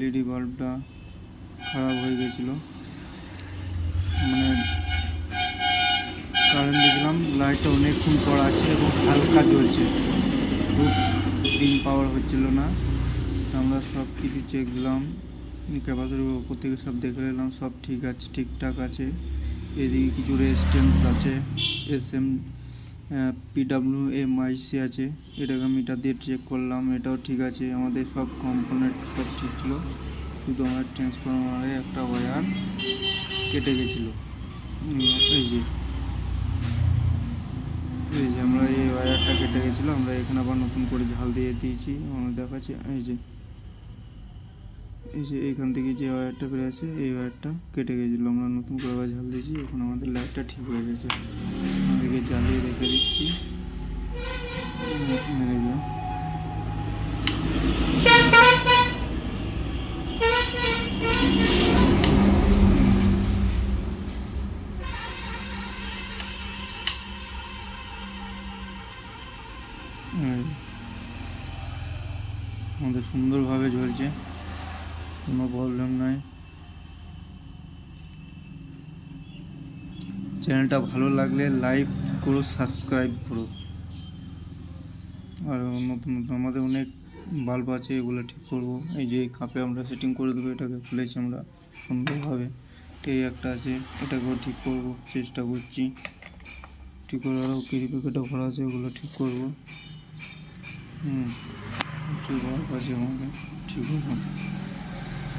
LED বাল্বটা খারাপ হয়ে গেছিলো, মানে কারেন্ট দেখলাম লাইটটা অনেকক্ষণ পর আছে এবং হালকা জ্বলছে, খুব ডিম পাওয়ার হচ্ছিল না। আমরা সব কিছু চেক দিলাম, ক্যাপাসিটির উপর থেকে সব দেখে নিলাম, সব ঠিক আছে, ঠিকঠাক আছে। এদিকে কিছু রেজিস্ট্যান্স আছে, SM PWMIC আছে, এটাকে মিটার দিয়ে চেক করলাম, এটাও ঠিক আছে। আমাদের সব কম্পোনেন্ট সব ঠিক ছিল, শুধু আমার ট্রান্সফরমারে একটা ওয়্যার কেটে গেছিলো। এই যে আমরা এই ওয়্যারটা কেটে গেছিলো, আমরা এখানে আবার নতুন করে ঝাল দিয়ে দিয়েছি, আমরা দেখাচ্ছি। এই যে এইখান থেকে যে ওয়্যারটা বেরিয়েছে এই ওয়্যারটা কেটে গেছিলো, আমরা নতুন করে আবার ঝাল দিয়েছি, এখন আমাদের লাইটটা ঠিক হয়ে গেছে। আমাদেরকে জ্বালিয়ে রেখে দিচ্ছি। আমাদের সুন্দরভাবে জ্বলছে, কোনো প্রবলেম নাই। চ্যানেলটা ভালো লাগলে লাইক করো, সাবস্ক্রাইব করো। আর নতুন নতুন আমাদের অনেক বাল্ব আছে, এগুলো ঠিক করব। এই যে কাপে আমরা সেটিং করে দেবো, এটাকে খুলেছি আমরা সুন্দরভাবে। এই একটা আছে, এটাকেও ঠিক করব, চেষ্টা করছি ঠিক করে। আরও কিছু প্যাকেটও ভরা আছে, ওগুলো ঠিক করবো। প্রচুর বাল্ব আছে আমাদের, ঠিক করবো।